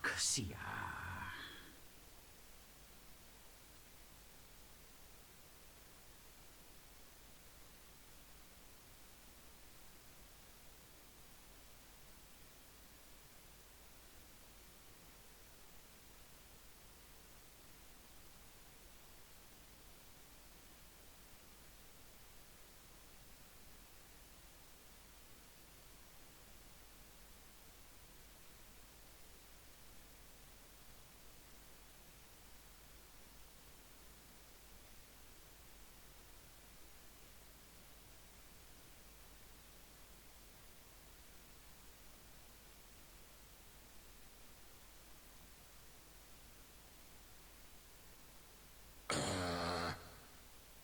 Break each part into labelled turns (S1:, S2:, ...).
S1: 可惜呀。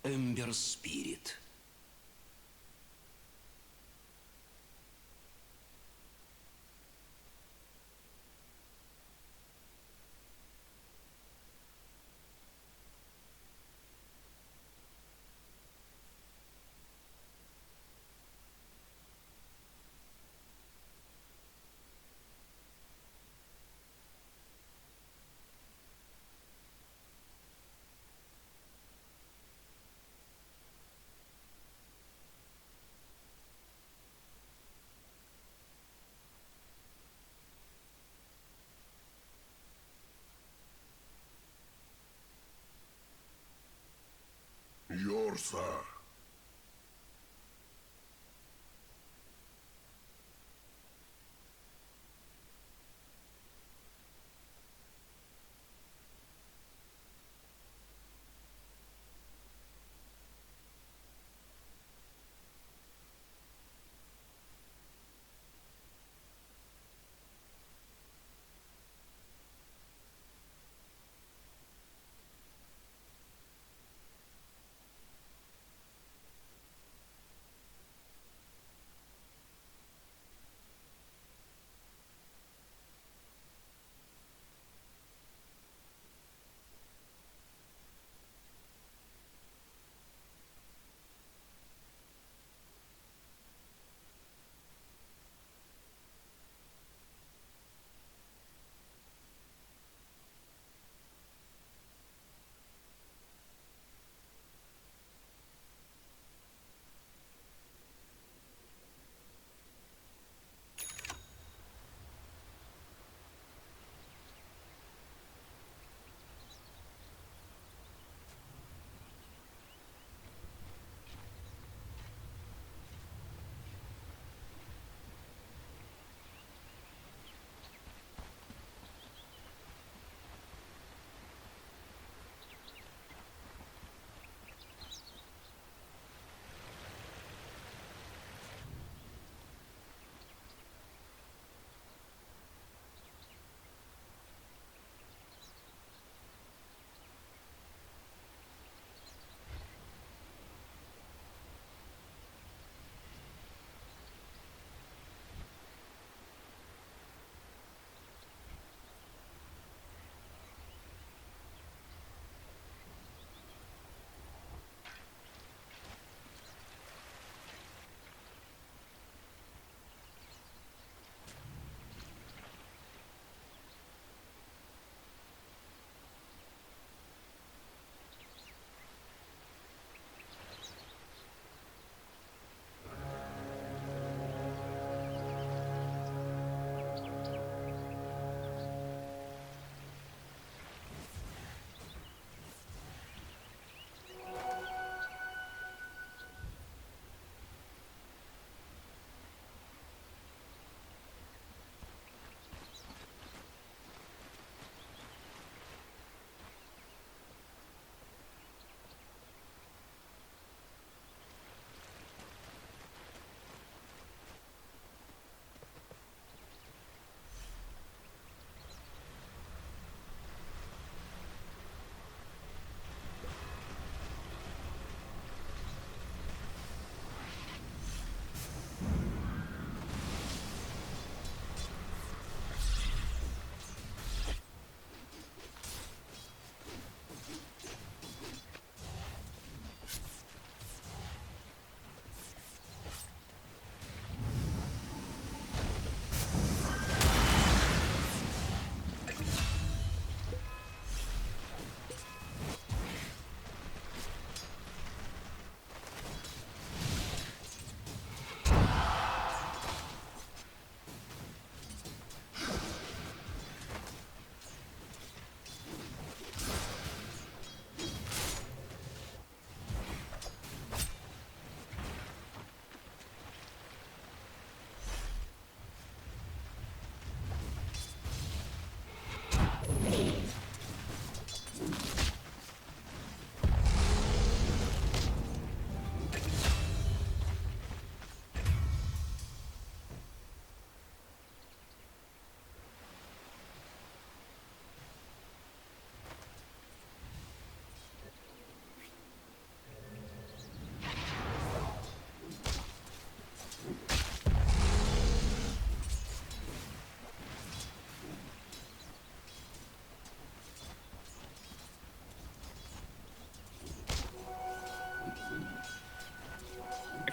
S2: Эмбер Спирит.
S3: Йорса.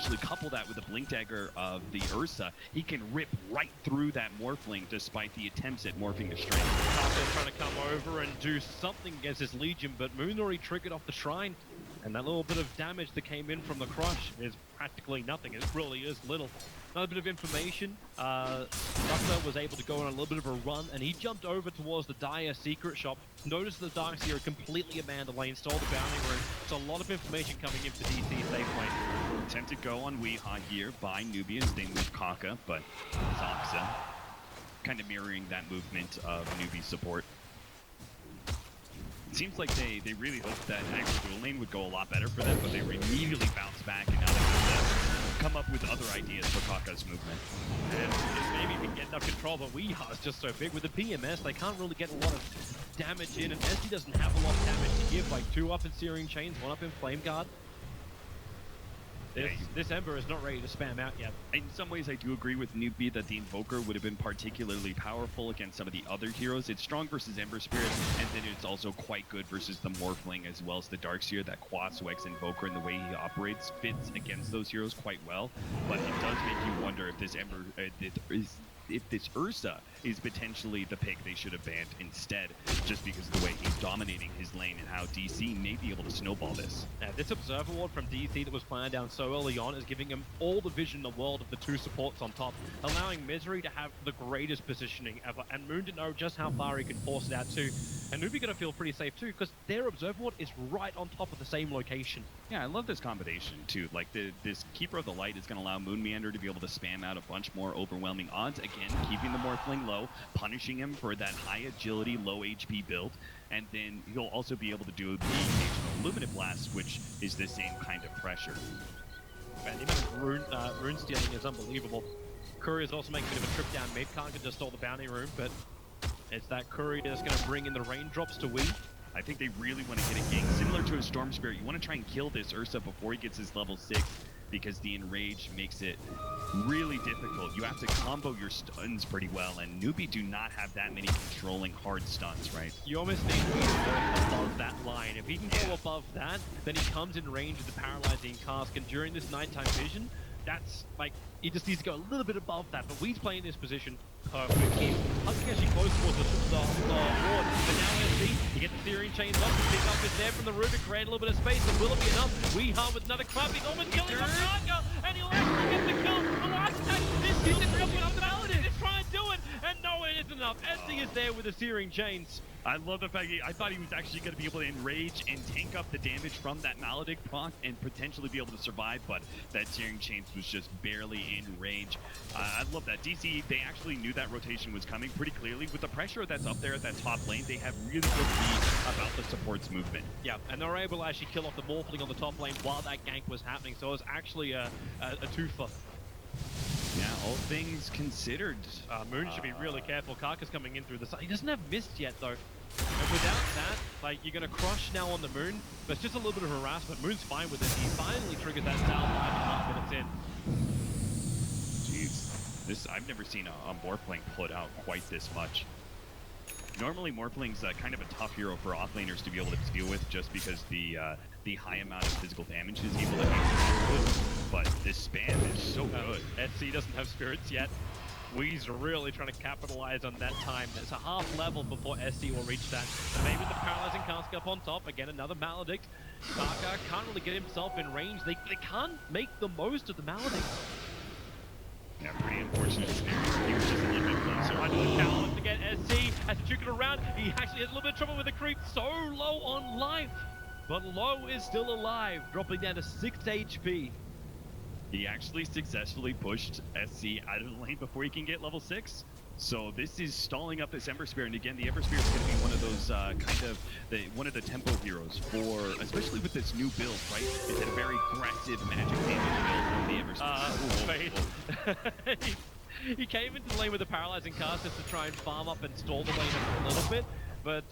S1: actually couple that with the Blink Dagger of the Ursa, he can rip right through that Morphling despite the attempts at morphing to strength.
S3: Kaka's trying to come over and do something against this Legion, but Moon already triggered off the Shrine. And that little bit of damage that came in from the crush is practically nothing. It really is little. Another bit of information, Dota was able to go on a little bit of a run, and he jumped over towards the Dire secret shop, noticed the Darkseer completely abandoned lane, stole the bounty room. So a lot of information coming in for DC safe lane.
S1: Attempted go on Weehaw here by NewBee as they move Kaka, but Zoxa kind of mirroring that movement of NewBee's support. It seems like they really hoped that actual dual lane would go a lot better for them, but they immediately bounced back and now they have to come up with other ideas for Kaka's movement.
S3: And maybe we can get enough control, but Weehaw is just so big. With the PMS, they can't really get a lot of damage in, and SD doesn't have a lot of damage to give, like 2 up in Searing Chains, 1 up in Flame Guard. This Ember is not ready to spam out yet.
S1: In some ways, I do agree with NewBee that the Invoker would have been particularly powerful against some of the other heroes. It's strong versus Ember Spirit, and then it's also quite good versus the Morphling as well as the Darkseer. That Quas-Wex Invoker and the way he operates fits against those heroes quite well. But it does make you wonder if this Ember, if this Ursa is potentially the pick they should have banned instead, just because of the way he's dominating his lane and how DC may be able to snowball this.
S3: This Observer Ward from DC that was planned down so early on is giving him all the vision in the world of the 2 supports on top, allowing Misery to have the greatest positioning ever, and Moon to know just how far he can force it out to. And NewBee gonna feel pretty safe too, because their Observer Ward is right on top of the same location.
S1: Yeah, I love this combination too. Like this Keeper of the Light is going to allow Moon Meander to be able to spam out a bunch more overwhelming odds. Again, keeping the Morphling low, punishing him for that high agility, low HP build. And then he'll also be able to do the occasional Luminate Blast, which is the same kind of pressure.
S3: Man, the amount of rune stealing is unbelievable. Courier's also making a bit of a trip down mid. Can't get just stole the bounty room, but it's that Courier that's going to bring in the raindrops to Wii.
S1: I think they really want to get a gank similar to a Storm Spirit. You want to try and kill this Ursa before he gets his level 6, because the Enrage makes it really difficult. You have to combo your stuns pretty well, and NewBee do not have that many controlling hard stuns, right?
S3: You almost need to go above that line. If he can go above that, then he comes in range of the Paralyzing Cask, and during this nighttime vision, that's like, he just needs to go a little bit above that, but Wee's playing this position perfectly. Hunting actually close towards the ward, but now let's see, you get the Searing Chains up, pick up his there from the room to create a little bit of space, and will it be enough? Weehaw with another club, he's almost killing off Kaka, and he'll actually get the kill. The last attack, this is the real one of the Paladin, just try and do it, and no, it isn't enough. SD is there with the Searing Chains.
S1: I love the fact I thought he was actually going to be able to enrage and tank up the damage from that Maledict proc and potentially be able to survive, but that Searing Chains was just barely in range. I love that. DC, they actually knew that rotation was coming pretty clearly. With the pressure that's up there at that top lane, they have really good read about the support's movement.
S3: Yeah, and they were able to actually kill off the Morphling on the top lane while that gank was happening, so it was actually a twofer.
S1: Yeah, all things considered.
S3: Moon should be really careful. Kaka's coming in through the side. He doesn't have Mist yet, though. And without that, like, you're going to crush now on the Moon, but it's just a little bit of harassment. Moon's fine with it. He finally triggers that salve 5.5 minutes in.
S1: Jeez. I've never seen a Morphling put out quite this much. Normally, Morphling's kind of a tough hero for offlaners to be able to deal with, just because the high amount of physical damage is able to handle with. But this spam is so good.
S3: SC doesn't have spirits yet. Wee's really trying to capitalize on that time. There's a half level before SC will reach that. Maybe the Paralyzing Cask up on top. Again, another Maledict. Kaka can't really get himself in range. They can't make the most of the Maledict.
S1: Yeah, pretty unfortunate scenario. He was just a little bit closer.
S3: Trying to challenge to get SC. Has to juke it around. He actually has a little bit of trouble with the creep. So low on life. But Low is still alive, dropping down to 6 HP.
S1: He actually successfully pushed SC out of the lane before he can get level 6. So this is stalling up this Ember Spirit, and again, the Ember Spirit is going to be one of those one of the tempo heroes for, especially with this new build, right? It's a very aggressive magic damage build from the Ember Spirit.
S3: He came into the lane with a Paralyzing Cask just to try and farm up and stall the lane a little bit, but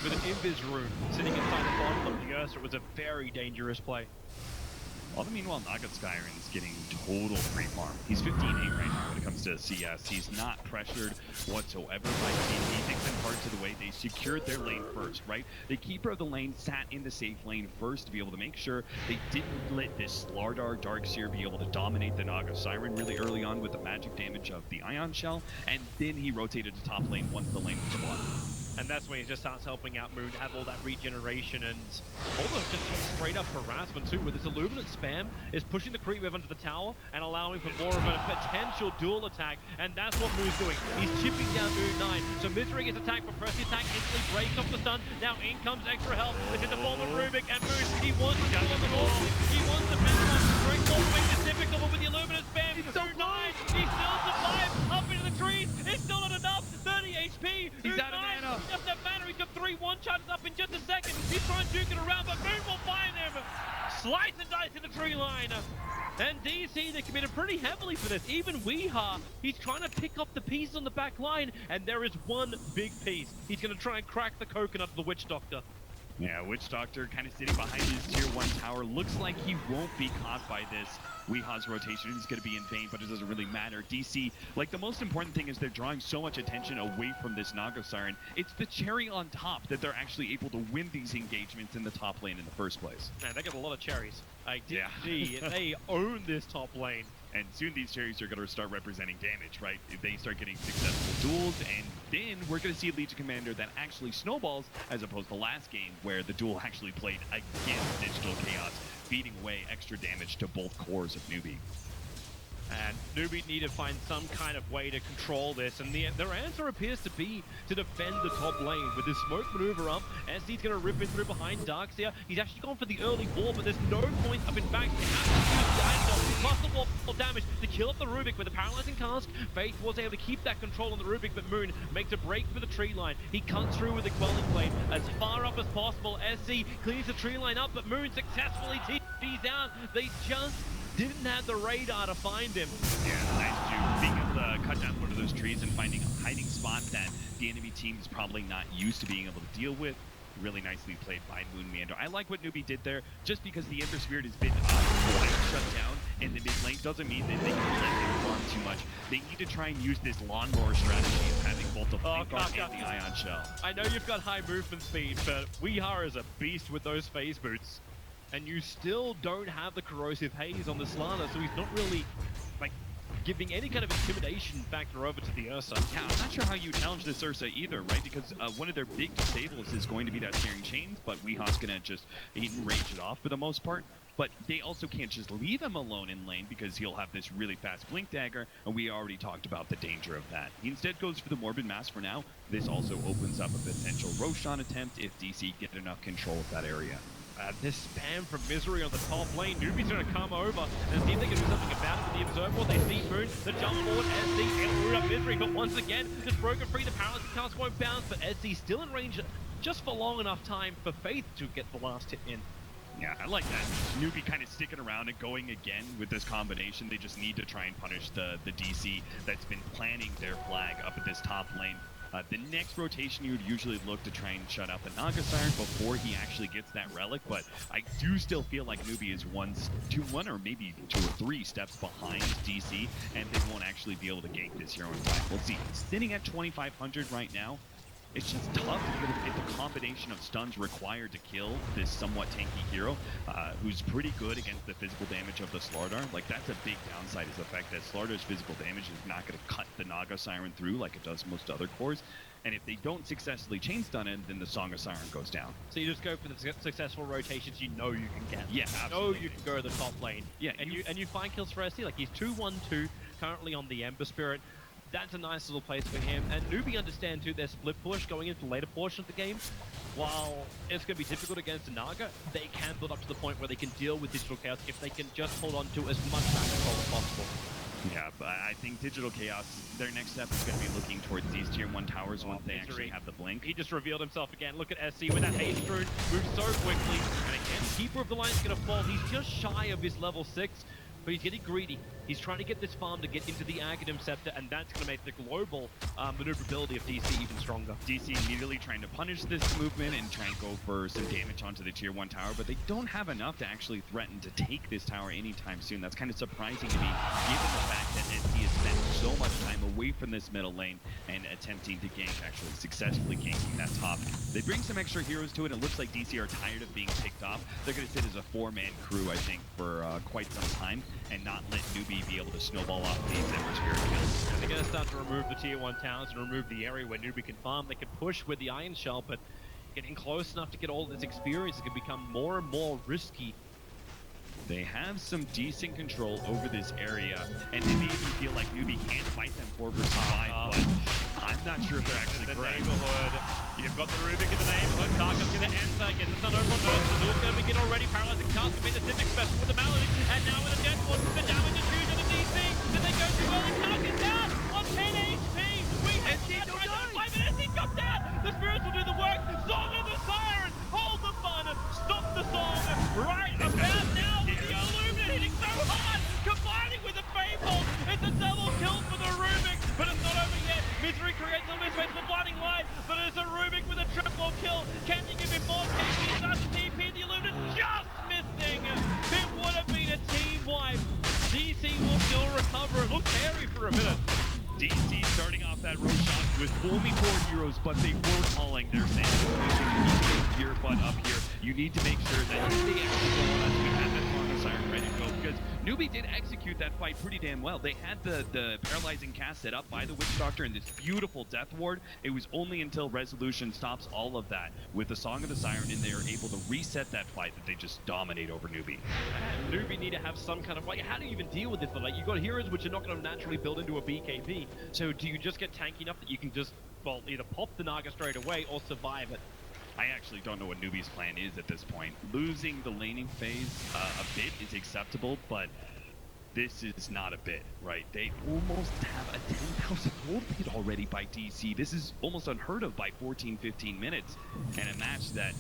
S3: with an Invis rune sitting inside the bottom of the Ursa, it was a very dangerous play.
S1: All the meanwhile, Naga Skyrim's getting total free farm. He's 15-8 right now when it comes to CS. He's not pressured whatsoever by team. He takes in part to the way they secured their lane first, right? The keeper of the lane sat in the safe lane first to be able to make sure they didn't let this Slardar Darkseer be able to dominate the Naga Siren really early on with the magic damage of the Ion Shell, and then he rotated to top lane once the lane was won.
S3: And that's when he just starts helping out Moon to have all that regeneration and almost just straight up harassment too, with this Illuminate spam is pushing the creep wave onto the tower and allowing for more of a potential dual attack, and that's what Moon's doing. He's chipping down Moon 9, so Misery gets attacked, but Percy attack instantly breaks off the stun. Now in comes extra help. This is the form of Rubik, and Moon, he wants to kill the ball. He wants to finish one. Break ball makes it difficult with the Illuminate spam. He's so Moon 9, he still survives up into the trees. It's still not enough. 30 HP.
S1: He's out of mana.
S3: Just that mana. He's got 3 one-shots up in just a second. He's trying to duke it around, but Moon will find him. Slice and dice in the tree line. And DC, they committed pretty heavily for this. Even Weeha, he's trying to pick up the pieces on the back line, and there is one big piece. He's going to try and crack the coconut of the Witch Doctor.
S1: Yeah, Witch Doctor kind of sitting behind his tier 1 tower. Looks like he won't be caught by this. Weeha's rotation is going to be in vain, but it doesn't really matter. DC, like, the most important thing is they're drawing so much attention away from this Naga Siren. It's the cherry on top that they're actually able to win these engagements in the top lane in the first place.
S3: Man, they got a lot of cherries. Like,
S1: Yeah.
S3: they own this top lane.
S1: And soon these cherries are going to start representing damage, right? If they start getting successful duels, and then we're going to see a Legion Commander that actually snowballs, as opposed to last game, where the duel actually played against Digital Chaos, feeding away extra damage to both cores of NewBee.
S3: And NewBee need to find some kind of way to control this, and their answer appears to be to defend the top lane with this smoke maneuver up. SD's going to rip in through behind Darkseer. He's actually gone for the early wall, but there's no point up. In fact, they have to use the Ice Dog plus the wall damage to kill up the Rubik with a paralyzing cast. Faith was able to keep that control on the Rubik, but Moon makes a break for the tree line. He cuts through with the Quelling Blade as far up as possible. SC cleans the tree line up, but Moon successfully TP's out. They just didn't have the radar to find him.
S1: Yeah, nice to being able to cut down one of those trees and finding a hiding spot that the enemy team is probably not used to being able to deal with. Really nicely played by Moon Meander. I like what NewBee did there, just because the Ember Spirit has been shut down in the mid lane doesn't mean that they can let him farm too much. They need to try and use this lawnmower strategy of having both the Flame Guard and the Ion Shell.
S3: I know you've got high movement speed, but Weeha is a beast with those phase boots. And you still don't have the corrosive haze on the Slana, so he's not really, like, giving any kind of intimidation factor over to the Ursa.
S1: Yeah, I'm not sure how you challenge this Ursa either, right? Because one of their big disables is going to be that Searing Chains, but Weeha's going to just range it off for the most part. But they also can't just leave him alone in lane because he'll have this really fast Blink Dagger, and we already talked about the danger of that. He instead goes for the Morbid Mass for now. This also opens up a potential Roshan attempt if DC get enough control of that area.
S3: This spam from Misery on the top lane. NewBee's going to come over and see if they can do something about it with the Observer. They see Moon, the jump forward, SC, and root up Misery, but once again, just broken free. The paralysis cast won't bounce, but SC still in range just for long enough time for Faith to get the last hit in.
S1: Yeah, I like that. NewBee kind of sticking around and going again with this combination. They just need to try and punish the DC that's been planting their flag up at this top lane. The next rotation, you would usually look to try and shut out the Naga Siren before he actually gets that relic, but I do still feel like NewBee is one or maybe 2 or 3 steps behind DC, and they won't actually be able to gank this hero in time. We'll see. Sitting at 2,500 right now. It's just tough to get the combination of stuns required to kill this somewhat tanky hero, who's pretty good against the physical damage of the Slardar. Like, that's a big downside, is the fact that Slardar's physical damage is not going to cut the Naga Siren through like it does most other cores. And if they don't successfully chain stun it, then the Song of Siren goes down.
S3: So you just go for the successful rotations you know you can get.
S1: Yeah, absolutely.
S3: You know you can go to the top lane.
S1: Yeah,
S3: and you find kills for SC. Like, he's 2-1-2 currently on the Ember Spirit. That's a nice little place for him. And NewBee understand too their split push going into the later portion of the game. While it's going to be difficult against a Naga, they can build up to the point where they can deal with Digital Chaos if they can just hold on to as much back control as possible.
S1: Yeah, but I think Digital Chaos, their next step is going to be looking towards these tier 1 towers once they actually have the blink.
S3: He just revealed himself again. Look at SC with that haste rune, moves so quickly. And again, Keeper of the Line is going to fall. He's just shy of his level 6, but he's getting greedy. He's trying to get this farm to get into the Aghanim Scepter, and that's going to make the global maneuverability of DC even stronger.
S1: DC immediately trying to punish this movement and try and go for some damage onto the tier 1 tower, but they don't have enough to actually threaten to take this tower anytime soon. That's kind of surprising to me, given the fact that NC has spent so much time away from this middle lane and attempting to gank, actually successfully ganking that top. They bring some extra heroes to it. It looks like DC are tired of being picked off. They're going to sit as a 4-man crew, I think, for quite some time, and not let NewBee be able to snowball off these Ember Spirit kills.
S3: And they're going to start to remove the tier 1 towers and remove the area where NewBee can farm. They can push with the Iron Shell, but getting close enough to get all this experience, it can become more and more risky.
S1: They have some decent control over this area, and they even feel like NewBee can't fight them 4 versus 5, but I'm not sure if they're actually correct.
S3: Neighborhood. You've got the Rubik in the neighborhood. Karka's going to enter, gets the stun over on Nurse. The Duel's going to begin already. Paralyzing Karka made the Civic special with the Malady, and now with a Death Ward, the damage is huge on the DC. Did they go too early? Karka's down on 10 HP. We have tried to fight, but SC got down. The Spirits will do the work. Song of the Siren. Hold the fun. Stop the song right about now. The Illumina hitting so hard. Combining with the Fable. It's a double kill for the Rubik, but it's not over yet. Misery creates a mismatch for Blinding Light, but it's a Rubik with a triple kill. Can you give him more TP? Starts to TP. The Illumina just missing. It would have been a team wipe. DC will still recover. It looked hairy for a minute.
S1: DC starting off that Roshan with only 4 heroes, but they were calling their sandwich. You need to get your butt up here. You need to make sure that if they actually go on us, we have that Song of Siren ready to go, because NewBee did execute that fight pretty damn well. They had the paralyzing cast set up by the Witch Doctor and this beautiful Death Ward. It was only until Resolution stops all of that with the Song of the Siren, and they are able to reset that fight that they just dominate over NewBee.
S3: And NewBee need to have some kind of, like, how do you even deal with this? Like, you've got heroes which are not going to naturally build into a BKB. So do you just get tanky enough that you can just, well, either pop the Naga straight away or survive it?
S1: I actually don't know what NewBee's plan is at this point. Losing the laning phase a bit is acceptable, but this is not a bit, right? They almost have a 10,000 gold lead already by DC. This is almost unheard of by 14-15 minutes. And a match that,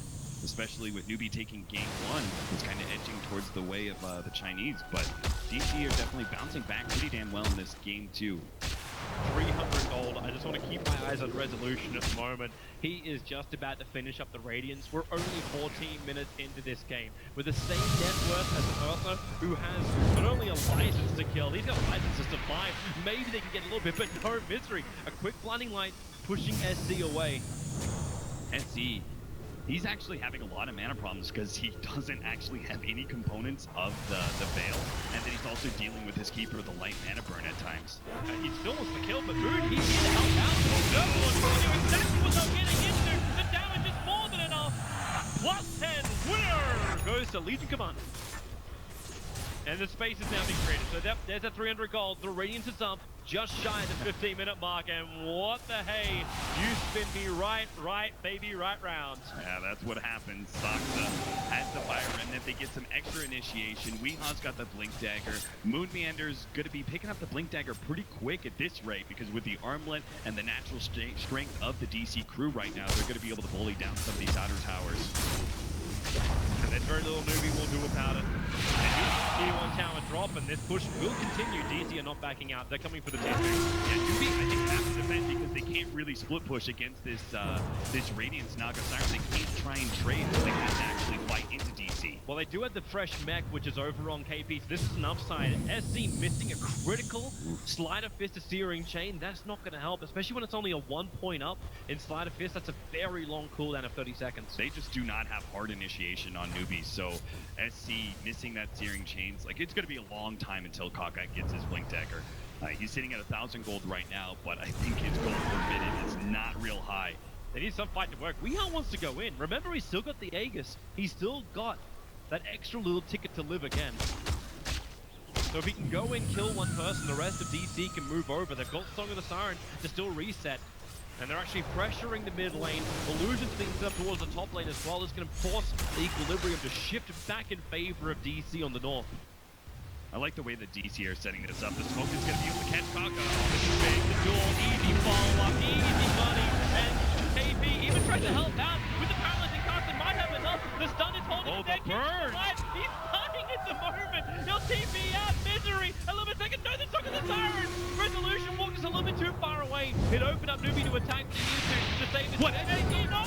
S1: especially with NewBee taking game 1, is kind of edging towards the way of the Chinese. But DC are definitely bouncing back pretty damn well in this game 2.
S3: 300 gold. I just want to keep my eyes on Resolution at the moment. He is just about to finish up the Radiance. We're only 14 minutes into this game. With the same death worth as Ursa, who has not only a license to kill, he's got licenses to fight. Maybe they can get a little bit, but no Misery. A quick Blinding Light pushing SC away.
S1: SC, he's actually having a lot of mana problems because he doesn't actually have any components of the Veil, and then he's also dealing with his Keeper of the Light mana burn at times.
S3: He still wants to kill, but Moon, he's here to help out. No one can do exactly what they're getting into. The damage is more than enough. +10 winner goes to Legion Commander. And the space is now being created. So there's a 300 gold. The Radiance is up just shy of the 15-minute mark. And what the hey? You spin me right, baby, right round.
S1: Yeah, that's what happens. Saksa has the Fire Remnant. They get some extra initiation. Weeha's got the Blink Dagger. Moon Meander's going to be picking up the Blink Dagger pretty quick at this rate, because with the armlet and the natural strength of the DC crew right now, they're going to be able to bully down some of these outer towers.
S3: And there's very little NewBee will do about it. And tier 1 tower drop, and this push will continue. DC are not backing out. They're coming for the tier 2.
S1: Yeah, NewBee, I think, has to defend because they can't really split push against this this Radiance Naga Siren. They can't try and trade, so they have to actually fight into DC.
S3: Well, they do have the fresh mech, which is over on KP. So this is an upside. SC missing a critical Sleight of Fist to Searing Chain. That's not going to help, especially when it's only a 1 point up in Sleight of Fist. That's a very long cooldown of 30 seconds.
S1: They just do not have hard initiation on NewBee, so SC missing that Searing Chains, like, it's going to be a long time until Kaka gets his Blink Dagger. He's sitting at 1,000 gold right now, but I think his gold per minute is not real high.
S3: They need some fight to work. Weehaw wants to go in. Remember, he's still got the Aegis. He's still got that extra little ticket to live again. So if he can go in, kill one person, the rest of DC can move over. They've got Song of the Siren to still reset. And they're actually pressuring the mid lane. Illusion's being set up towards the top lane as well. It's going to force the equilibrium to shift back in favor of DC on the north.
S1: I like the way that DC are setting this up. The smoke is going to be able to catch Kaka.
S3: This is big. The duel, easy follow-up, easy money. And KP even tries to help out with the paralyzing cast. They might have enough. The stun is holding him there.
S1: Burn!
S3: He's stunning it at the moment. He'll TP out. Misery. A little bit second. No, the talk of the siren. Resolution walk is a little bit too far away. It opened up NewBee to attack the YouTube to save his
S1: What?
S3: No!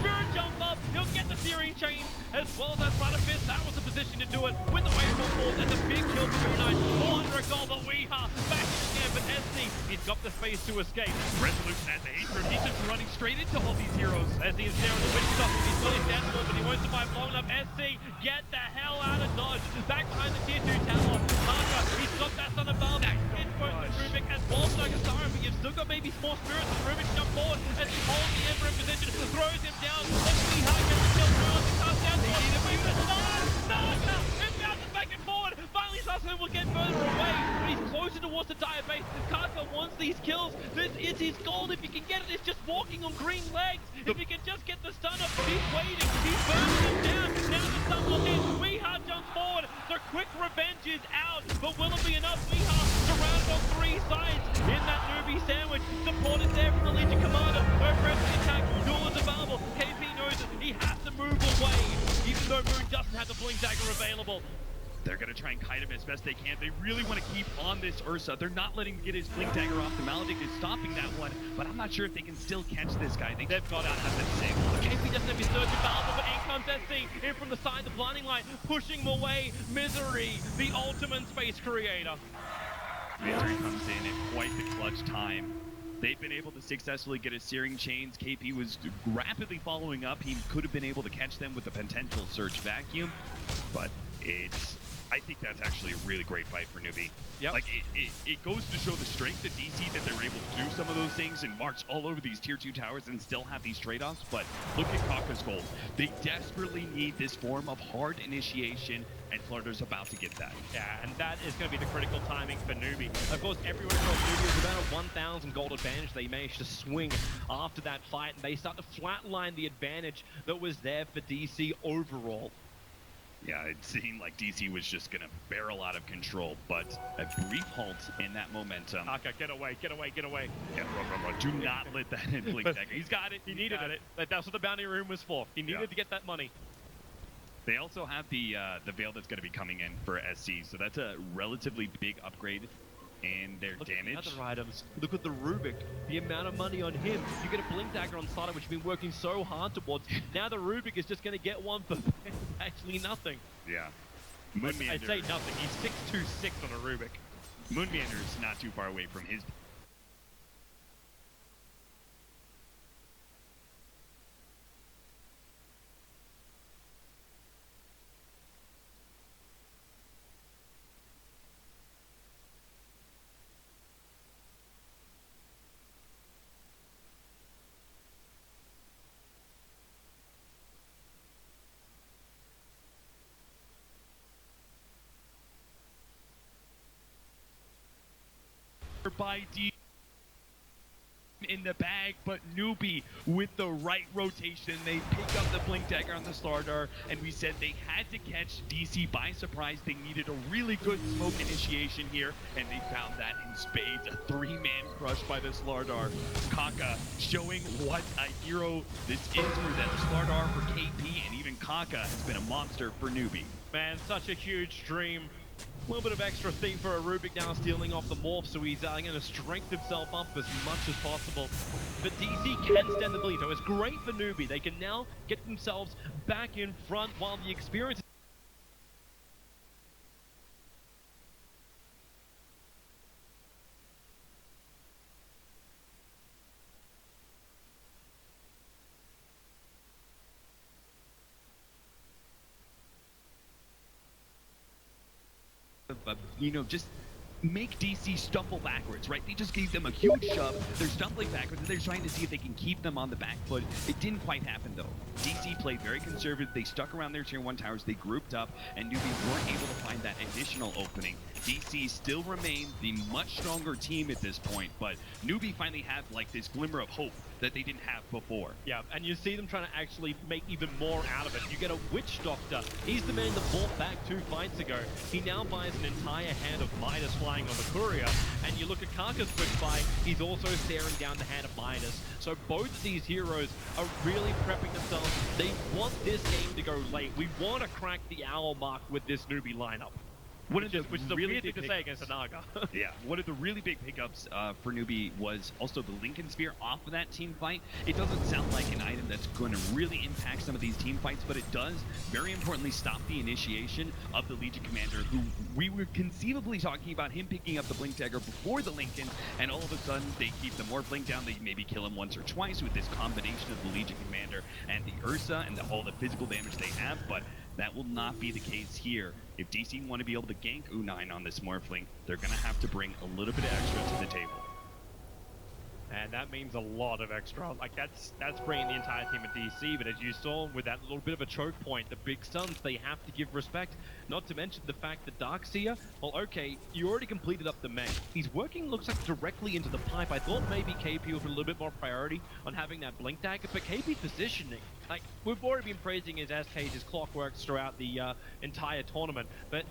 S3: Spirit jump up. He'll get the searing chain as well as that Spider Fist. That was the position to do it with the waveful force and the big kill for Unite. 400 gold, but Weeha back in again. But SC, he's got the space to escape.
S1: Resolution has the hatred. He's just running straight into all these heroes.
S3: As he is there on the witch stop, he's got his down but he won't survive long enough. SC, get the hell out of dodge. Back behind the tier 2 tower. Parker, he's got that son of Valve. It's both Rubik as well as Siren, but you've still got maybe small spirits as Rubik jump forward as he holds the Emperor in position, throws him down. Let's see how he gets the kill through as he comes down. It bounces back and forward. Finally, Sussman will get further away, but he's closer towards the dire base. Karka wants these kills. This is his goal. If he can get it, it's just walking on green legs. If he can just get the stun up, he's waiting. He's burning him down. Now the stun will hit. Weeha jumps forward. The quick revenge is out, but will it be enough? Weeha surrounded on 3 sides in that NewBee sandwich. Support is there from the Legion Commander. No pressing attack. Duel is available. KP knows it. He has to move away, even though Moon doesn't have the Blink Dagger available.
S1: They're going to try and kite him as best they can. They really want to keep on this Ursa. They're not letting him get his Blink Dagger off. The Maledict is stopping that one, but I'm not sure if they can still catch this guy. They've got out of the same.
S3: KP doesn't have his surge available, but in comes SC. In from the side, the blinding light, pushing him away. Misery, the ultimate space creator.
S1: Misery comes in at quite the clutch time. They've been able to successfully get his searing chains. KP was rapidly following up. He could have been able to catch them with a potential surge vacuum, but I think that's actually a really great fight for NewBee.
S3: Yep.
S1: Like, it goes to show the strength of DC that they're able to do some of those things and march all over these tier 2 towers and still have these trade-offs. But look at Kaka's goal. They desperately need this form of hard initiation, and Flutter's about to get that.
S3: Yeah, and that is going to be the critical timing for NewBee. Of course, everyone across NewBee is about a 1,000 gold advantage. They managed to swing after that fight, and they start to flatline the advantage that was there for DC overall.
S1: Yeah, it seemed like DC was just going to barrel out of control, but a brief halt in that momentum.
S3: Aka, get away, get away, get away.
S1: Yeah, run. Do not let that in Blink Dagger. He's got it.
S3: He needed it. That's what the bounty room was for. He needed to get that money.
S1: They also have the Veil that's going to be coming in for SC, so that's a relatively big upgrade in their damage.
S3: Look at the other items. Look at the Rubik. The amount of money on him. You get a Blink Dagger on Starter, which you've been working so hard towards. Now the Rubik is just going to get one for actually nothing.
S1: Yeah.
S3: I'd say nothing. He's 626 on a Rubik.
S1: Moonmeander is not too far away from his. By D in the bag, but NewBee with the right rotation, they pick up the Blink Dagger on the Slardar, and we said they had to catch DC by surprise. They needed a really good smoke initiation here, and they found that in spades. A 3-man crush by the Slardar. Kaka showing what a hero this is for them. Slardar for KP, and even Kaka has been a monster for NewBee.
S3: Man, such a huge dream. A little bit of extra theme for a Rubik now, stealing off the morph, so he's going to strengthen himself up as much as possible. But DC can stand the bleed, so it's great for NewBee. They can now get themselves back in front while the experience
S1: just make DC stumble backwards, right? They just gave them a huge shove. They're stumbling backwards, and they're trying to see if they can keep them on the back foot. It didn't quite happen, though. DC played very conservative. They stuck around their tier 1 towers. They grouped up, and NewBee weren't able to find that additional opening. DC still remained the much stronger team at this point, but NewBee finally had, like, this glimmer of hope that they didn't have before.
S3: Yeah, and you see them trying to actually make even more out of it. You get a Witch Doctor. He's the man that bought back 2 fights ago. He now buys an entire hand of Midas flying on the Courier. And you look at Kaka's quick buy, he's also staring down the hand of Midas. So both of these heroes are really prepping themselves. They want this game to go late. We want to crack the hour mark with this NewBee lineup. Which is a
S1: really
S3: weird thing
S1: big
S3: to say against a Naga.
S1: Yeah, one of the really big pickups for NewBee was also the Lincoln Spear off of that team fight. It doesn't sound like an item that's going to really impact some of these team fights, but it does, very importantly, stop the initiation of the Legion Commander, who we were conceivably talking about him picking up the Blink Dagger before the Lincoln, and all of a sudden they keep the Morphling down. They maybe kill him once or twice with this combination of the Legion Commander and the Ursa and all the physical damage they have, but that will not be the case here. If DC want to be able to gank U9 on this Morphling, they're going to have to bring a little bit extra to the table.
S3: And that means a lot of extra. Like, that's bringing the entire team of DC, but as you saw with that little bit of a choke point, the big stuns, they have to give respect. Not to mention the fact that Darkseer, well, okay, you already completed up the mech. He's working, looks like, directly into the pipe. I thought maybe KP would put a little bit more priority on having that Blink Dagger, but KP positioning, like, we've already been praising his SKs, his clockworks throughout the entire tournament, but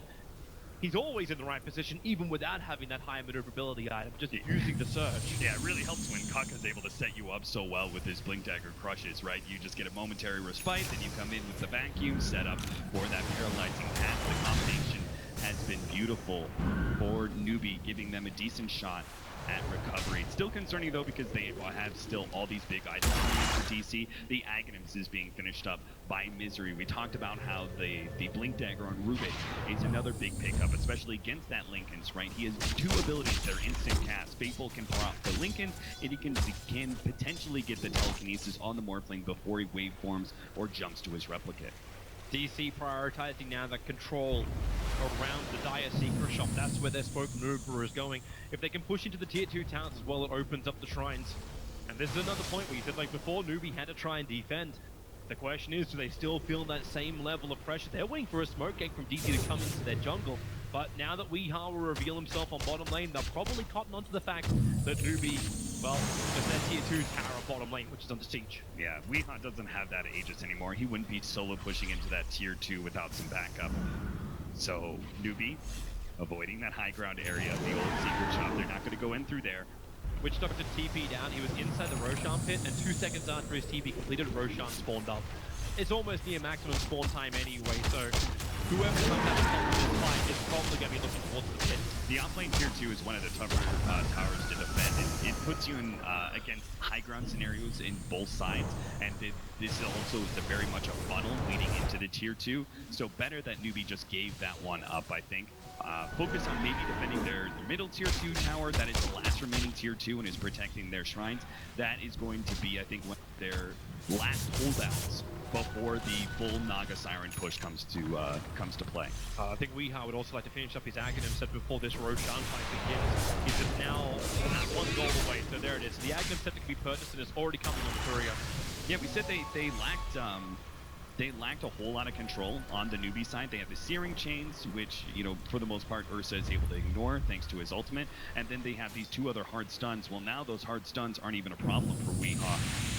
S3: he's always in the right position, even without having that high maneuverability item, just using the surge.
S1: Yeah, it really helps when Kaka's able to set you up so well with his Blink Dagger crushes, right? You just get a momentary respite, then you come in with the vacuum set up for that paralyzing path. The combination has been beautiful for NewBee, giving them a decent shot at recovery. Still concerning though, because they have still all these big items for DC. The Aghanims is being finished up by Misery. We talked about how the Blink Dagger on Rubik is another big pickup, especially against that Linken's, right? He has 2 abilities that are instant cast. Faithful can prop the Linken, and he can potentially get the telekinesis on the Morphling before he waveforms or jumps to his replicate.
S3: DC prioritizing now the control around the Dire Secret Shop. That's where their spoke maneuver is going. If they can push into the tier 2 towns as well, it opens up the shrines. And this is another point where you said, like before, NewBee had to try and defend. The question is, do they still feel that same level of pressure? They're waiting for a smoke gank from DC to come into their jungle. But now that Weeha will reveal himself on bottom lane, they'll probably cotton onto the fact that NewBee, well, is their tier 2 tower on bottom lane, which is under siege.
S1: Yeah, Weeha doesn't have that Aegis anymore. He wouldn't be solo pushing into that tier 2 without some backup. So, NewBee, avoiding that high ground area of the old secret shop. They're not going to go in through there.
S3: Witch Doctor TP down, he was inside the Roshan pit, and 2 seconds after his TP completed, Roshan spawned up. It's almost near maximum spawn time anyway, so whoever comes out of this fight is probably going to be looking towards the pit.
S1: The offlane tier 2 is one of the tougher towers to defend. It puts you in against high ground scenarios in both sides, and this also is very much a funnel leading into the tier 2. So better that NewBee just gave that one up, I think. Focus on maybe defending their middle tier 2 tower. That is the last remaining tier 2 and is protecting their shrines. That is going to be, I think, one of their last holdouts before the full Naga Siren push comes to play.
S3: I think Weeha would also like to finish up his Aghanim set before this Roshan fight begins. He's just now one goal away, so there it is. The Aghanim set that can be purchased and is already coming on the courier.
S1: Yeah, we said they lacked a whole lot of control on the NewBee side. They have the Searing Chains, which, you know, for the most part, Ursa is able to ignore thanks to his ultimate. And then they have these 2 other hard stuns. Well, now those hard stuns aren't even a problem for Weeha.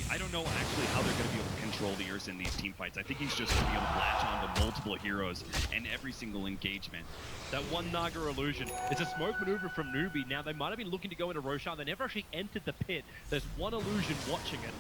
S1: I don't know actually how they're going to be able to control the Ursa in these team fights. I think he's just going to be able to latch on to multiple heroes in every single engagement.
S3: That one Naga illusion. It's a smoke maneuver from NewBee. Now, they might have been looking to go into Roshan. They never actually entered the pit. There's one illusion watching it.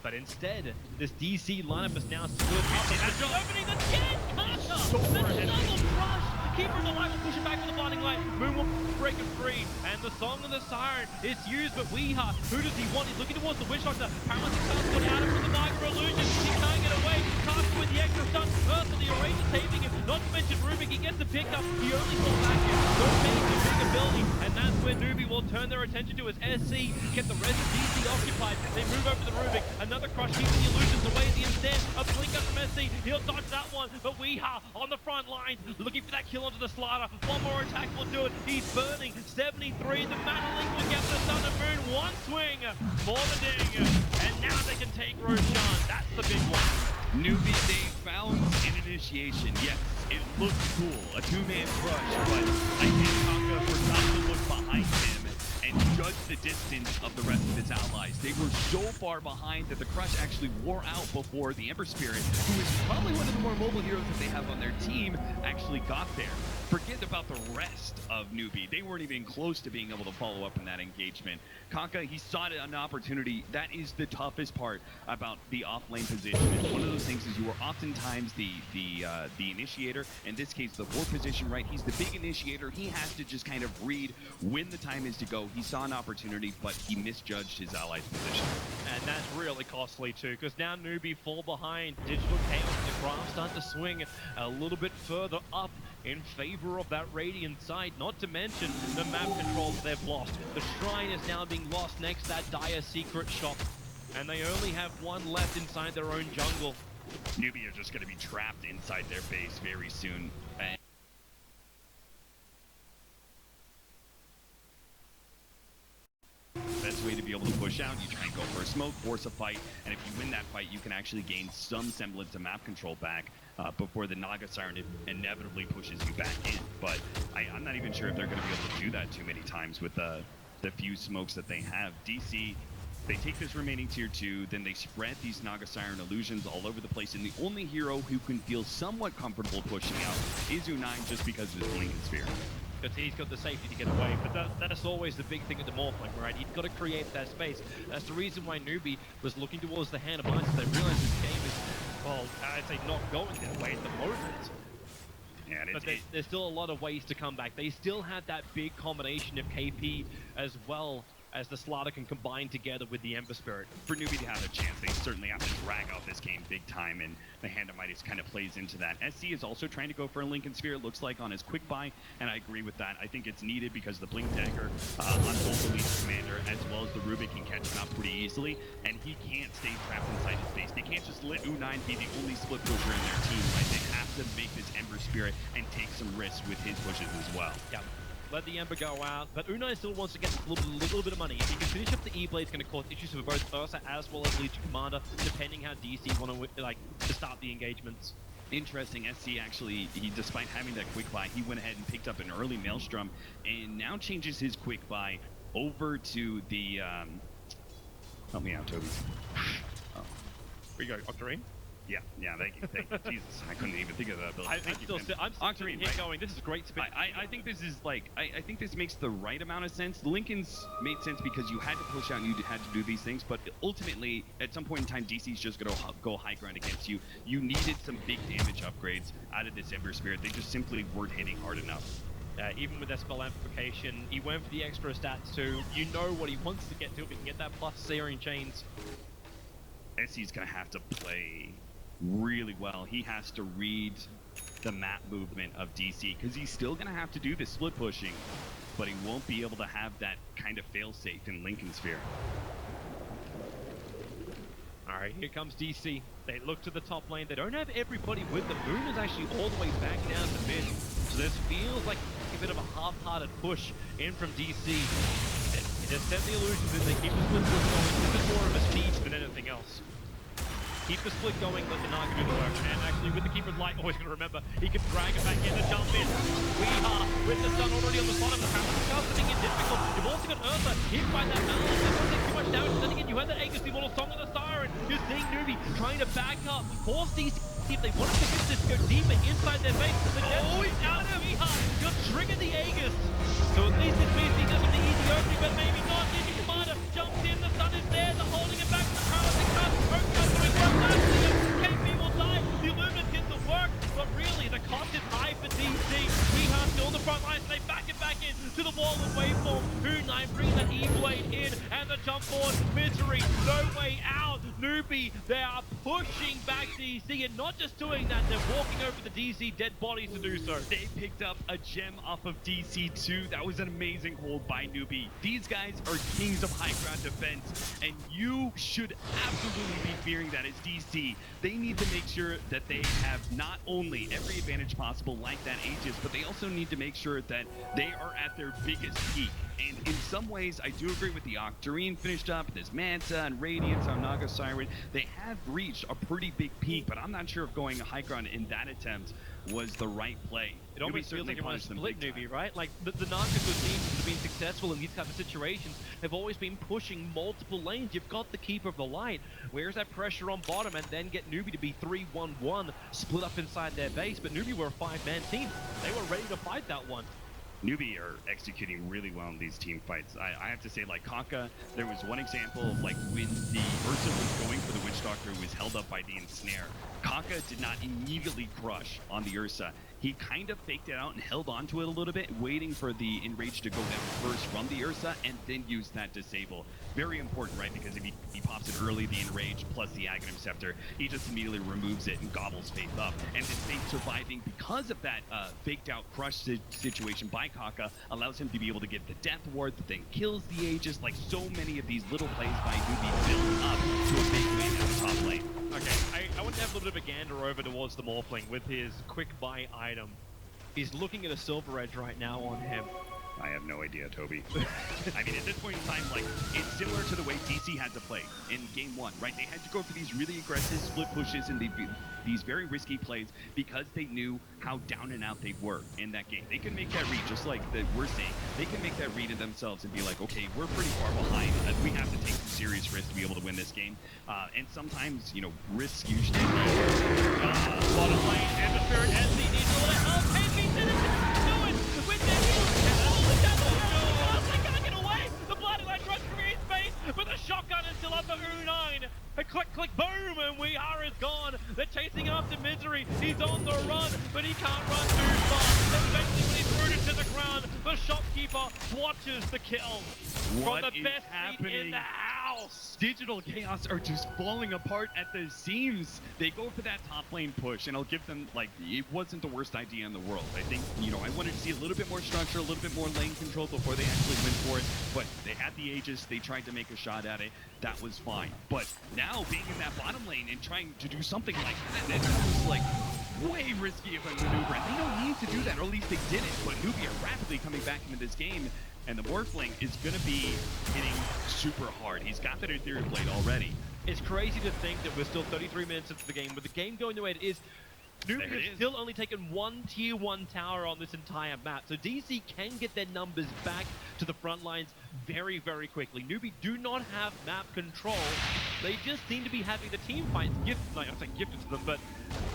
S3: But instead, this DC lineup is now split up. It's opening again! Kaka! The double crush! Keeper of the light will push it back to the blinding light. Moonwalk breaking free. And the Song of the Siren is used, but Weeha, who does he want? He's looking towards the Witch Doctor. Paralyzing Sun's got out of the Naga illusion. He can't get away. Kaka with the extra stun. Ursa, the Erase is taping him. Not to mention Rubik, he gets the pickup. He only falls back here. No major big ability. And that's where NewBee will turn their attention to his SC. Get the rest of DC occupied. They move over to the Rubik. Another crush, keeping the illusions away at the instead. A blink up from SC. He'll dodge that one. But Weeha on the front line, looking for that kill onto the slider. One more attack will do it. He's burning. 73. The Manalink will get the Sun and Moon. One swing for the ding. And now they can take Roshan. That's the big one.
S1: NewBee, they found an initiation. Yes, it looks cool. A 2-man crush, but I think Kaka forgot to look behind him and judge the the distance of the rest of his allies. They were so far behind that the Crush actually wore out before the Ember Spirit, who is probably one of the more mobile heroes that they have on their team, actually got there. Forget about the rest of NewBee. They weren't even close to being able to follow up in that engagement. Kaka, he sought an opportunity. That is the toughest part about the off-lane position. And one of those things is you are oftentimes the initiator. In this case, the war position, right? He's the big initiator. He has to just kind of read when the time is to go. He saw an opportunity, but he misjudged his allies' position.
S3: And that's really costly too, because now NewBee fall behind. Digital Chaos, the graph start to swing a little bit further up in favor of that Radiant side, not to mention the map controls they've lost. The Shrine is now being lost next to that dire secret shop, and they only have one left inside their own jungle.
S1: NewBee are just going to be trapped inside their base very soon. Best way to be able to push out, you try and go for a smoke, force a fight, and if you win that fight, you can actually gain some semblance of map control back before the Naga Siren inevitably pushes you back in. But I'm not even sure if they're going to be able to do that too many times with the few smokes that they have. DC, they take this remaining tier 2, then they spread these Naga Siren illusions all over the place, and the only hero who can feel somewhat comfortable pushing out is U9 just because of his Blinking Sphere.
S3: Because he's got the safety to get away, but that's always the big thing at the Morphling, right? You've got to create that space. That's the reason why NewBee was looking towards the hand of ice. They realized this game is, well, I'd say not going their way at the moment. Yeah, but there's still a lot of ways to come back. They still had that big combination of KP as well as the Slaughter can combine together with the Ember Spirit.
S1: For NewBee to have a chance, they certainly have to drag out this game big time, and the Hand of Midas kind of plays into that. SC is also trying to go for a Lincoln Sphere, it looks like, on his quick buy, and I agree with that. I think it's needed because the Blink Dagger on both the Leech Commander as well as the Rubik can catch him out pretty easily, and he can't stay trapped inside his base. They can't just let U9 be the only split pusher in their team, right? They have to make this Ember Spirit and take some risks with his pushes as well.
S3: Yeah. Let the Ember go out, but U9 still wants to get a little bit of money. If he can finish up the E-Blade, it's going to cause issues for both Ursa as well as Legion Commander, depending how DC want to start the engagements.
S1: Interesting, SC actually, despite having that quick buy, he went ahead and picked up an early Maelstrom, and now changes his quick buy over to the, help me out, Toby.
S3: Oh. Where you go, Octarine?
S1: Yeah, thank you. Jesus, I couldn't even think of that ability.
S3: I'm still right? Going. This is great spin.
S1: I think this is like, I think this makes the right amount of sense. Lincoln's made sense because you had to push out and you had to do these things, but ultimately, at some point in time, DC's just going to go high ground against you. You needed some big damage upgrades out of this Ember Spirit. They just simply weren't hitting hard enough.
S3: Even with that spell amplification, he went for the extra stats too. You know what he wants to get to if he can get that plus Searing Chains.
S1: SC's going to have to play really well. He has to read the map movement of DC because he's still going to have to do the split pushing, but he won't be able to have that kind of fail-safe in Lincoln Sphere.
S3: Alright, here comes DC. They look to the top lane. They don't have everybody with them. Moon is actually all the way back down to mid, so this feels like a bit of a half-hearted push in from DC. They just set the illusions in, they keep the split push going. This is more of a siege than anything else. Keep the split going, let the Naga do the work. And actually, with the Keeper's Light, always going to remember, he can drag it back in to jump in. Weeha, with the stun already on the bottom, the power starts to get difficult. You've also got Ursa hit by that balance. They don't take too much damage. Then again, you had that Aegis, the Immortal Song of the Siren. You're seeing NewBee trying to back up, force these if they want to push this, go deeper inside their base. Oh, he's out of Weeha! You'll trigger the Aegis. So at least it means he doesn't the easy opening, but maybe not. Legion Commander jumps in, the stun is there, they're holding it back. The paralyzing cut, doing well. KP will die. The Illuminate gets the work, but really the cost is high for DC. Weeha still on the front lines, and they back it back in to the wall with Waveform. U9 brings that E-Blade in, and the jump forward. Misery, no way out. NewBee, they are pushing back DC, and not just doing that, they're walking over the DC dead bodies to do so.
S1: They picked up a gem off of DC too. That was an amazing hold by NewBee. These guys are kings of high ground defense, and you should absolutely be fearing that as DC. They need to make sure that they have not only every advantage possible like that Aegis, but they also need to make sure that they are at their biggest peak. And in some ways, I do agree with the Octarine finished up, this Manta and Radiance on Naga Siren. They have reached a pretty big peak, but I'm not sure if going high ground in that attempt was the right play.
S3: It almost feels like it was a split NewBee, right? Like, the Nagas who teams that have been successful in these type of situations have always been pushing multiple lanes. You've got the Keeper of the Light. Where's that pressure on bottom and then get NewBee to be 3-1-1, split up inside their base, but NewBee were a 5-man team. They were ready to fight that one.
S1: NewBee are executing really well in these team fights. I have to say, like Kaka, there was one example of like when the Ursa was going for the Witch Doctor who was held up by the Ensnare. Kaka did not immediately crush on the Ursa. He kind of faked it out and held onto it a little bit, waiting for the Enrage to go down first from the Ursa, and then use that disable. Very important, right? Because if he pops it early, the Enrage plus the Aghanim Scepter, he just immediately removes it and gobbles Faith up. And Faith surviving because of that faked out crush situation by Kaka allows him to be able to get the Death Ward that then kills the Aegis. Like so many of these little plays by NewBee build up to a big win at the top lane.
S3: Okay, I want to have a little bit of a gander over towards the Morphling with his quick buy item. He's looking at a Silver Edge right now on him.
S1: I have no idea, Toby. I mean, at this point in time, like, it's similar to the way DC had to play in Game 1, right? They had to go for these really aggressive split pushes and these very risky plays because they knew how down and out they were in that game. They can make that read, just like we're saying. They can make that read in themselves and be like, okay, we're pretty far behind. We have to take some serious risks to be able to win this game. And sometimes, you know, risks usually...
S3: Bottom lane, and the third SC needs a little help. Taking to the do it with their they can't get away. The Bloody Light rush creates space, but the shotgun is still up for U9. A click, click, boom, and Weehara is gone. They're chasing after Misery. He's on the run, but he can't run too far. Eventually, when he's rooted to the ground, the shopkeeper watches the kill.
S1: What
S3: from the
S1: is
S3: best
S1: happening?
S3: in the house.
S1: Digital Chaos are just falling apart at the seams. They go for that top lane push, and I'll give them, like, it wasn't the worst idea in the world. I think, you know, I wanted to see a little bit more structure, a little bit more lane control before they actually went for it, but they had the Aegis, they tried to make a shot at it, that was fine. But now, being in that bottom lane and trying to do something like that, it was, like, way risky of a maneuver, and they don't need to do that, or at least they didn't. But NewBee are rapidly coming back into this game, and the Morphling is going to be hitting super hard. He's got that Ethereal Blade already.
S3: It's crazy to think that we're still 33 minutes into the game, but the game going the way it is, NewBee has still only taken one tier 1 tower on this entire map, so DC can get their numbers back to the front lines very, very quickly. NewBee do not have map control. They just seem to be having the team fights gifted to them, but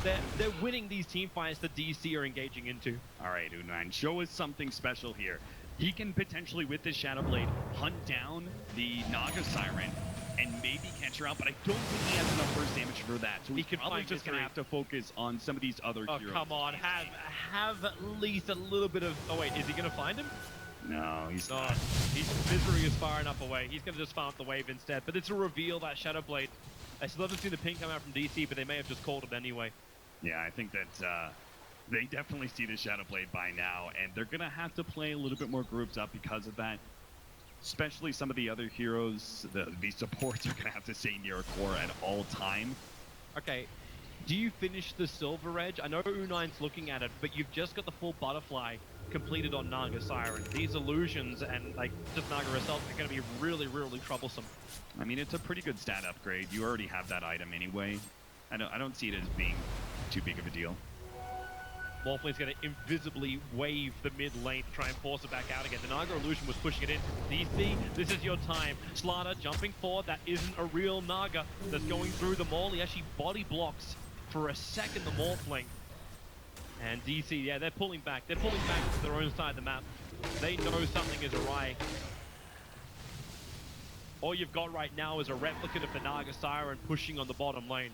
S3: they're winning these team fights that DC are engaging into.
S1: All right, U9, show us something special here. He can potentially, with this Shadow Blade, hunt down the Naga Siren and maybe catch her out, but I don't think he has enough burst damage for that. So he's probably just going to have to focus on some of these other heroes.
S3: Oh, come on. Have at least a little bit of... Oh, wait. Is he going to find him?
S1: No, he's not.
S3: Misery is far enough away. He's going to just farm up the wave instead. But it's a reveal, that Shadow Blade. I still haven't seen the ping come out from DC, but they may have just called it anyway.
S1: Yeah, I think that they definitely see the Shadow Blade by now, and they're going to have to play a little bit more groups up because of that. Especially some of the other heroes, the supports are going to have to stay near a core at all time.
S3: Okay, do you finish the Silver Edge? I know U9's looking at it, but you've just got the full Butterfly completed on Naga Siren. These illusions and like just Naga herself are going to be really, really troublesome.
S1: I mean, it's a pretty good stat upgrade. You already have that item anyway. I don't see it as being too big of a deal.
S3: Morphling's going to invisibly wave the mid lane to try and force it back out again. The Naga illusion was pushing it in. DC, this is your time. Slaughter jumping forward. That isn't a real Naga that's going through the mall. He actually body blocks for a second the Morphling. And DC, yeah, they're pulling back. They're pulling back to their own side of the map. They know something is awry. All you've got right now is a replicate of the Naga Siren pushing on the bottom lane.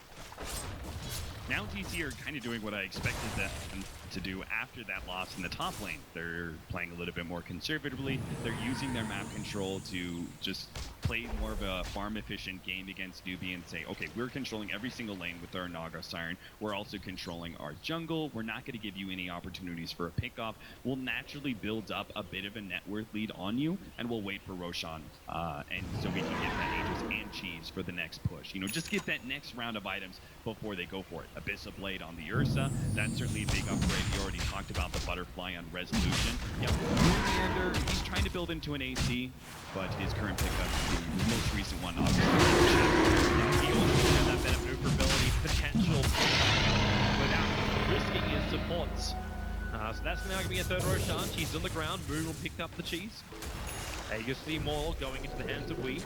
S1: Now DC are kind of doing what I expected them to do after that loss in the top lane. They're playing a little bit more conservatively. They're using their map control to just play more of a farm-efficient game against NewBee and say, okay, we're controlling every single lane with our Naga Siren. We're also controlling our jungle. We're not going to give you any opportunities for a pickoff. We'll naturally build up a bit of a net worth lead on you, and we'll wait for Roshan. And so we can get that Aegis and cheese for the next push. You know, just get that next round of items before they go for it. Abyssal Blade on the Ursa, that's certainly a big upgrade. You already talked about the Butterfly on Resolution. Yep. Commander, he's trying to build into an AC, but his current pickup, the most recent one, obviously.
S3: He also has that better maneuverability potential without risking his supports. So that's now going to be a third Roshan. She's on the ground. Moon will pick up the cheese. Aegis Maul going into the hands of Wee.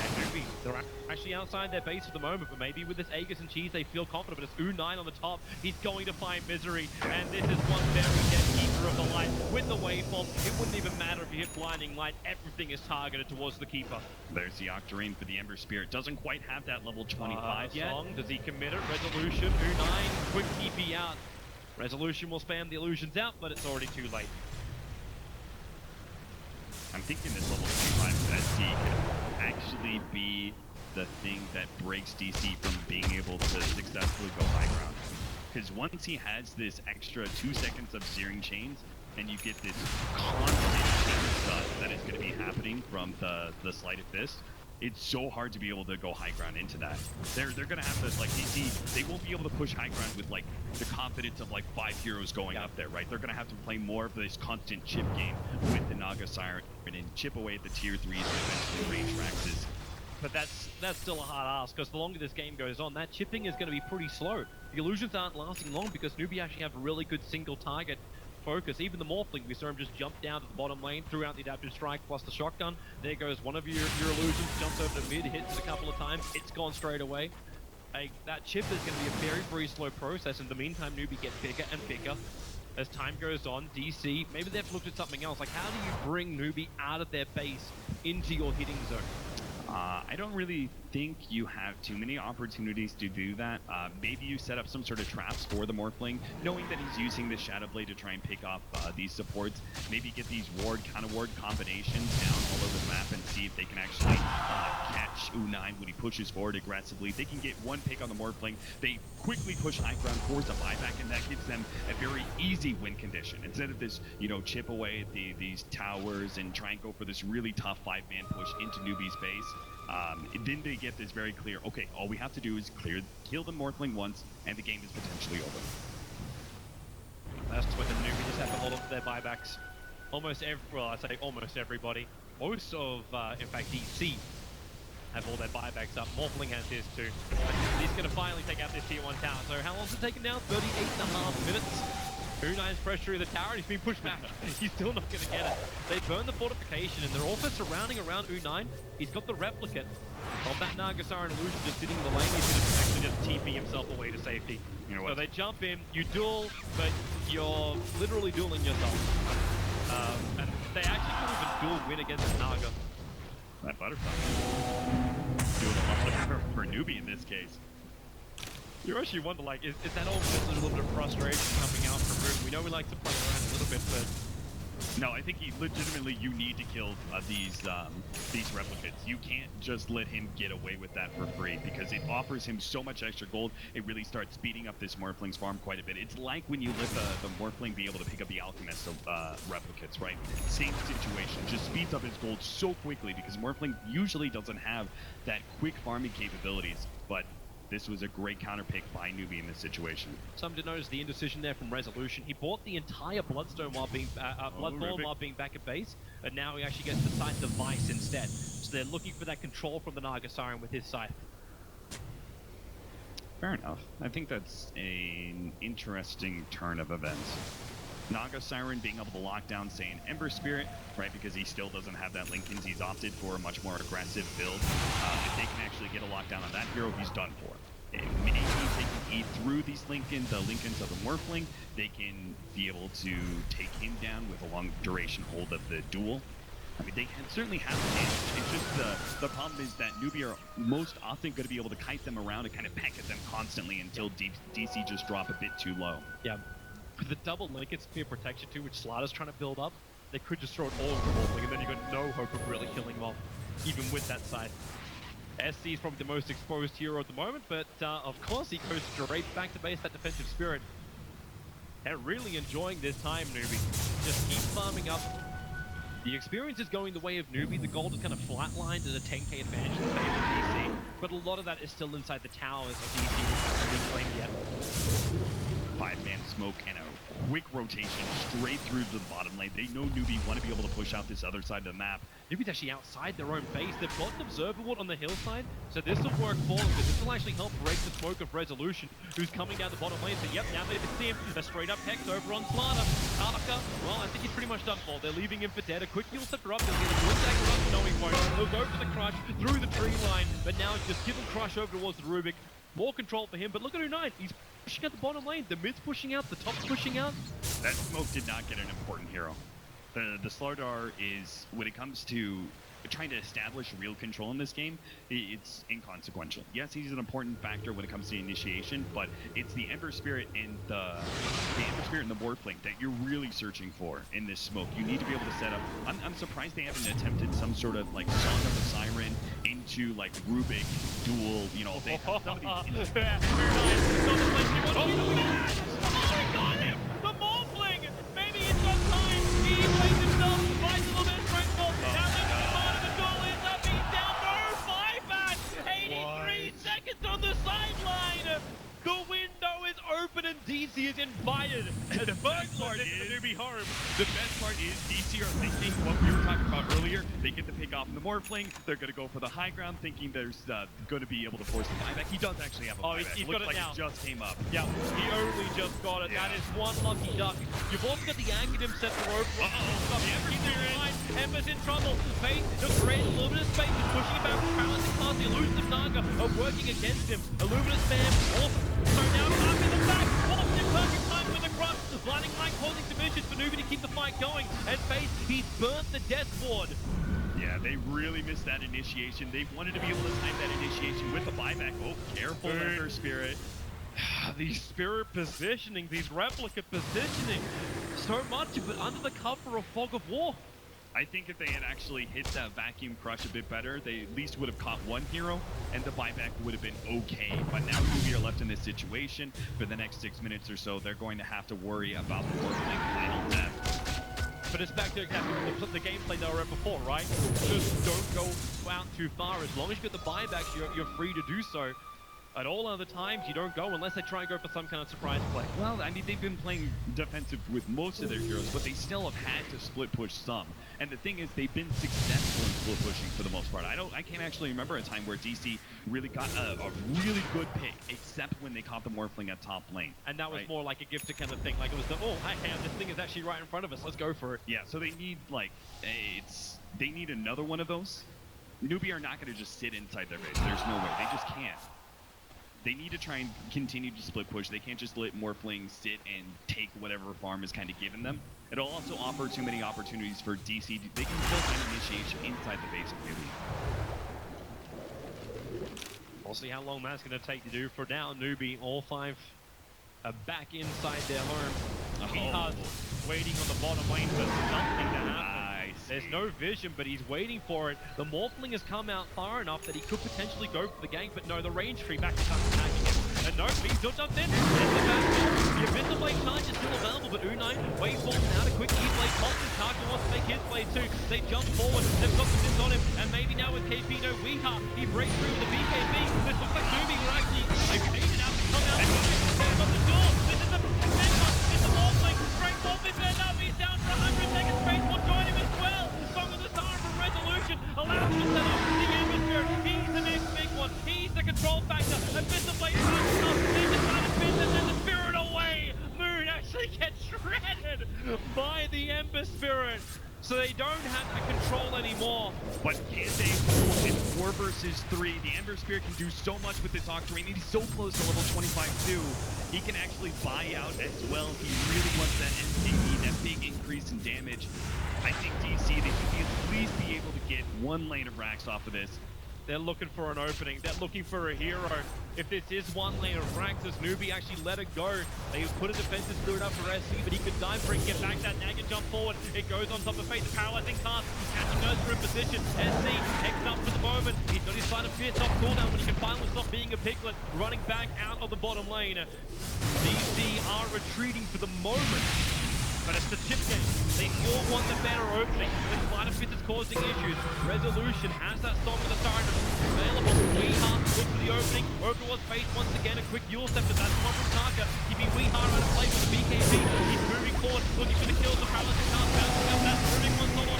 S3: And NewBee, they're actually outside their base at the moment, but maybe with this Aegis and cheese, they feel confident. But it's U9 on the top. He's going to find Misery, and this is one very dead Keeper of the Light with the waveform. It wouldn't even matter if you hit Blinding Light. Everything is targeted towards the Keeper.
S1: There's the Octarine for the Ember Spirit. Doesn't quite have that level 25 yet.
S3: Song, does he commit it? Resolution, U9, quick TP out. Resolution will spam the illusions out, but it's already too late.
S1: I'm thinking this level 25 SC could actually be the thing that breaks DC from being able to successfully go high ground. Because once he has this extra 2 seconds of searing chains, and you get this constant chain stuff that is going to be happening from the Sleight of Fist, it's so hard to be able to go high ground into that. They're going to have to, like, DC, they won't be able to push high ground with, like, the confidence of, like, 5 heroes going up there, right? They're going to have to play more of this constant chip game with the Naga Siren and chip away at the tier 3s and eventually range Raxes.
S3: But that's still a hard ask, because the longer this game goes on, that chipping is going to be pretty slow. The illusions aren't lasting long because NewBee actually have a really good single target focus. Even the Morphling, we saw him just jump down to the bottom lane, threw out the adaptive strike plus the shotgun. There goes one of your illusions, jumps over to mid, hits it a couple of times, it's gone straight away. That chip is going to be a very, very slow process. In the meantime, NewBee get bigger and bigger. As time goes on, DC, maybe they've looked at something else. Like, how do you bring NewBee out of their base into your hitting zone?
S1: I don't really think you have too many opportunities to do that. Maybe you set up some sort of traps for the Morphling, knowing that he's using the Shadow Blade to try and pick off these supports. Maybe get these ward, counter-ward combinations down all over the map and see if they can actually catch U9 when he pushes forward aggressively. They can get one pick on the Morphling. They quickly push high ground towards a buyback, and that gives them a very easy win condition. Instead of this, you know, chip away at these towers and try and go for this really tough 5-man push into NewBee's base. Then they get this very clear, okay, all we have to do is kill the Morphling once, and the game is potentially over.
S3: That's when the NewBee just have to hold on to their buybacks. Well, I say almost everybody. Most of, in fact, DC have all their buybacks up. Morphling has his too. He's going to finally take out this tier 1 tower. So how long has it taken now? 38.5 minutes. U9's pressure of the tower, and he's been pushed back. He's still not going to get it. They burn the fortification, and they're also surrounding around U9. He's got the replicate of that Naga Siren illusion just sitting in the lane. He's going to actually just TP himself away to safety. You know what? So they jump in, you duel, but you're literally dueling yourself. And they actually couldn't even duel win against the Naga.
S1: That Butterfly doing a lot for NewBee in this case.
S3: You actually wonder, like, is that all just a little bit of frustration coming out from Room? We know we like to play around a little bit, but...
S1: No, I think you need to kill these replicates. You can't just let him get away with that for free, because it offers him so much extra gold. It really starts speeding up this Morphling's farm quite a bit. It's like when you let the Morphling be able to pick up the Alchemist replicates, right? Same situation. Just speeds up his gold so quickly, because Morphling usually doesn't have that quick farming capabilities, but this was a great counter pick by NewBee in this situation.
S3: Some did notice the indecision there from Resolution. He bought the entire Bloodstone while being Bloodborne while being back at base, and now he actually gets the Scythe Device instead. So they're looking for that control from the Naga Siren with his Scythe.
S1: Fair enough. I think that's an interesting turn of events. Naga Siren being able to lock down, say, an Ember Spirit, right, because he still doesn't have that Linken's. He's opted for a much more aggressive build. If they can actually get a lockdown on that hero, he's done for. And maybe if they can eat through the Linken's of the Morphling, they can be able to take him down with a long duration hold of the duel. I mean, they certainly have the damage. It's just the problem is that NewBee are most often going to be able to kite them around and kind of peck at them constantly until DC just drop a bit too low. Yeah.
S3: With the double Linken Spear protection too, which Slaughter's trying to build up, they could just throw it all over the Morphling, and then you've got no hope of really killing him off, even with that side. SC is probably the most exposed hero at the moment, but of course he goes straight back to base that defensive spirit. And really enjoying this time, NewBee. Just keep farming up. The experience is going the way of NewBee. The gold is kind of flatlined at a 10k advantage in favor of DC, but a lot of that is still inside the towers of DC, which hasn't been claimed yet.
S1: 5-man smoke and a quick rotation straight through to the bottom lane. They know NewBee want to be able to push out this other side of the map.
S3: NewBee's actually outside their own base. They've got an observer ward on the hillside, so this will work for them, because this will actually help break the smoke of Resolution, who's coming down the bottom lane. So yep, now they can see him. A straight up hex over on Slaughter. Tarka, well, I think he's pretty much done for. They're leaving him for dead. A quick heal set her up. They'll get a good dagger up. No, he won't. He'll go for the crush through the tree line, but now just give him crush over towards the Rubik. More control for him, but look at U9. He's pushing out the bottom lane. The mid's pushing out. The top's pushing out.
S1: That smoke did not get an important hero. The Slardar is, when it comes to trying to establish real control in this game, it's inconsequential. Yes, he's an important factor when it comes to initiation, but it's the Ember Spirit and the Ember Spirit and the Morphling that you're really searching for in this smoke. You need to be able to set up. I'm surprised they haven't attempted some sort of like Song of the Siren into like Rubik duel. You know, they have some of these.
S3: The Morphling! Maybe it's on time! He plays himself, finds a little bit of strength ball. Now they're going to part of the goal, ends up being down. No, 5 at 83 seconds on the sideline! The window is open and DC is invited.
S1: And the best part is NewBee home. The best part is DC are thinking what we were talking about earlier. They get the pick off in the Morphling. They're going to go for the high ground, thinking there's going to be able to force the buyback. He does actually have a buyback.
S3: He's got it
S1: like
S3: now.
S1: It just came up.
S3: Yeah, he only just got it.
S1: Yeah.
S3: That is one lucky duck. You've also got the Aghanim set to rope. Ember's in trouble. Faith just created a little bit of space and pushing it back with Paralyzing Cast. The elusive Naga are working against him. Illuminous Spam, awesome. So now up in the back, Wolf's in perfect time with the crush. Blinding Light causing divisions for NewBee to keep the fight going. And Faith, he's burnt the Death Ward.
S1: Yeah, they really missed that initiation. They wanted to be able to time that initiation with the buyback. Oh, careful, Ember Spirit.
S3: These spirit positioning, these replica positioning, so much of it under the cover of Fog of War.
S1: I think if they had actually hit that vacuum crush a bit better, they at least would have caught one hero, and the buyback would have been okay. But now NewBee are left in this situation. For the next 6 minutes or so, they're going to have to worry about the Morphling final death.
S3: But it's back to exactly the gameplay they were at before, right? Just don't go out too far. As long as you get the buybacks, you're free to do so. At all other times, you don't go unless they try and go for some kind of surprise play.
S1: Well, I mean, they've been playing defensive with most of their heroes, but they still have had to split push some. And the thing is, they've been successful in split pushing for the most part. I can't actually remember a time where DC really got a really good pick, except when they caught the Morphling at top lane.
S3: And that was more like a gifted kind of thing. Like it was the, oh, hey, this thing is actually right in front of us. Let's go for it.
S1: Yeah, so they need, like, they need another one of those. NewBee are not going to just sit inside their base. There's no way. They just can't. They need to try and continue to split push. They can't just let Morphling sit and take whatever farm is kind of given them. It'll also offer too many opportunities for DC. They can still find initiation inside the base of NewBee.
S3: We'll see how long that's going to take to do. For now, NewBee, all 5 are back inside their home. Jihad waiting on the bottom lane for something to happen. There's no vision, but he's waiting for it. The Morphling has come out far enough that he could potentially go for the gank, but no, the range tree back to attacking him. And no, he's still jumped in. The Abyssal Blade charge is still available, but U9 waits for him now. A quick E-Blade pops and Tarka wants to make his blade too. They jump forward, they've got the miss on him, and maybe now with KP, no, Weeha, he breaks through with the BKB. This looks like NewBee will actually, they've taken out to come out. They've got the door. This is the it's the Morphling. Great Morphling there now. He's down for 100 seconds. Space will join him as well. Song of the Siren from Resolution allows him to set up the Ember. He's the next big one. He's the control factor. Abyssal Blade punches up. They just try to spin and then the Spirit away. Moon actually gets shredded by the Ember Spirit. So they don't have that control anymore.
S1: But can they hold in 4 versus 3? The Ember Spirit can do so much with this Octarine, and he's so close to level 25 too. He can actually buy out as well if he really wants that MPE, that big increase in damage. I think DC, they should at least be able to get 1 lane of racks off of this.
S3: They're looking for an opening. They're looking for a hero. If this is 1 lane of racks, as NewBee actually let it go. They put a defensive spirit up for SC, but he could dive for it, get back that nag and jump forward. It goes on top of face, the paralyzing cast. Catching Nurse in position. SC X up for the moment. He's got his side of fierce off cooldown when he can finally stop being a piglet. Running back out of the bottom lane. DC are retreating for the moment. but it's the chip game. They all want the better opening. The Slider Fist is causing issues. Resolution has that Song of the Siren available. Weehaw looks for the opening. Open was faced once again. A quick duel step, but that's one from Taka. Keeping Weehaw out of play with the BKB. He's moving forward, looking for the kills. The paralysis can't bounce up. That's moving one solo.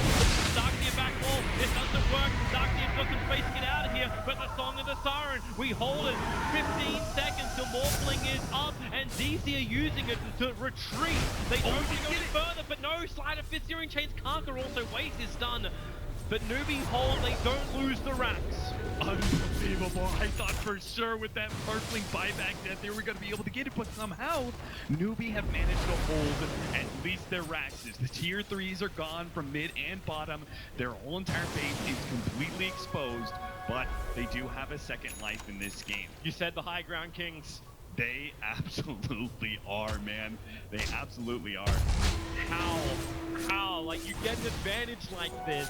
S3: Darkseer back wall. This doesn't work. Darkseer got some space to get out of here, but the Song of the Siren, we hold it. 15 seconds till Morphling is up, and DC are using it to retreat. They don't go further, but no, Slider Fist Searing Chains Kanka also wastes his stun. But NewBee hold, they don't lose the racks.
S1: Unbelievable. I thought for sure with that Morphling buyback that they were going to be able to get it, but somehow NewBee have managed to hold at least their racks. The tier 3s are gone from mid and bottom. Their whole entire base is completely exposed, but they do have a second life in this game.
S3: You said the high ground kings.
S1: They absolutely are, man. They absolutely are.
S3: How? Like, you get an advantage like this.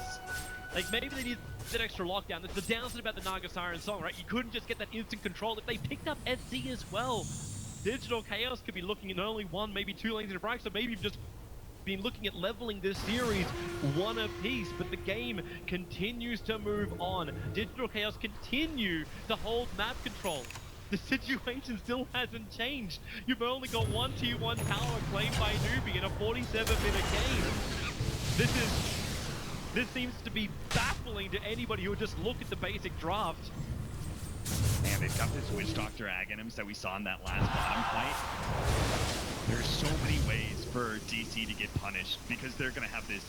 S3: Like, maybe they need that extra lockdown. That's the downside about the Naga Siren song, right? You couldn't just get that instant control if they picked up SC as well. Digital Chaos could be looking at only one, maybe 2 lanes in a break, so maybe you've just been looking at leveling this series one apiece, but the game continues to move on. Digital Chaos continue to hold map control. The situation still hasn't changed. You've only got one tier 1 tower claimed by NewBee in a 47-minute game. This seems to be baffling to anybody who would just look at the basic draft.
S1: Man, they've got this Witch Doctor Aghanims that we saw in that last bottom fight. There's so many ways for DC to get punished because they're going to have this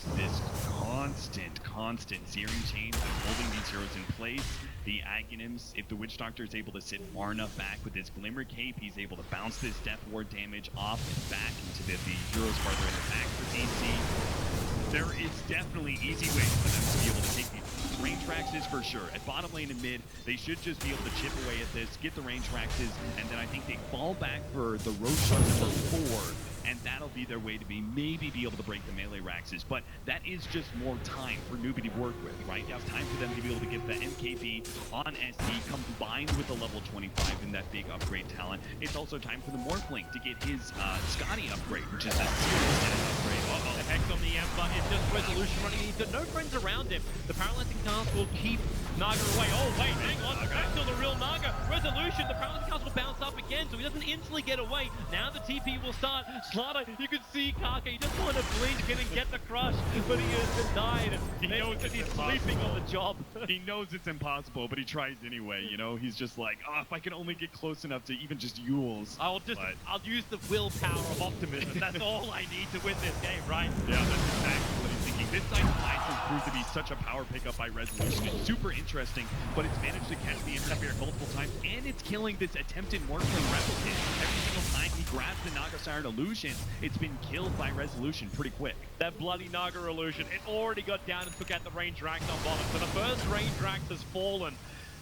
S1: constant Searing Chain that's holding these heroes in place. The Aghanims, if the Witch Doctor is able to sit far enough back with his Glimmer Cape, he's able to bounce this Death Ward damage off and back into the heroes farther in the back for DC. There is definitely easy ways for them to be able to take these range raxes for sure. At bottom lane and mid, they should just be able to chip away at this, get the range raxes, and then I think they fall back for the Roshan number 4, and that'll be their way to maybe be able to break the melee raxes. But that is just more time for NewBee to work with, right? It's time for them to be able to get the MKB on SD combined with the level 25 in that big upgrade talent. It's also time for the Morphling to get his Scotty upgrade, which is a serious upgrade.
S3: The Hex on the Ember, it's just Resolution running. He's got no friends around him. The paralyzing cast will keep Naga away. Oh wait, hang on, that's still the real Naga. Resolution, the paralyzing cast will bounce up again, so he doesn't instantly get away. Now the TP will start. Slaughter, you can see Kaka, he just wanted to blink in and get the crush, but he is denied.
S1: He knows
S3: because he's sleeping on the job.
S1: He knows it's impossible, but he tries anyway, you know? He's just like, oh, if I can only get close enough to even just Yules.
S3: I'll use the willpower of optimism. That's all I need to win this game, right?
S1: Yeah, that's exactly what he's thinking. This side of Ice has proved to be such a power pickup by Resolution. It's super interesting, but it's managed to catch the Interspirit multiple times, and it's killing this attempted Morphling replicant. Every single time he grabs the Naga Siren illusion, it's been killed by Resolution pretty quick.
S3: That bloody Naga illusion, it already got down and took out the range rax on bottom. So the first range rax has fallen.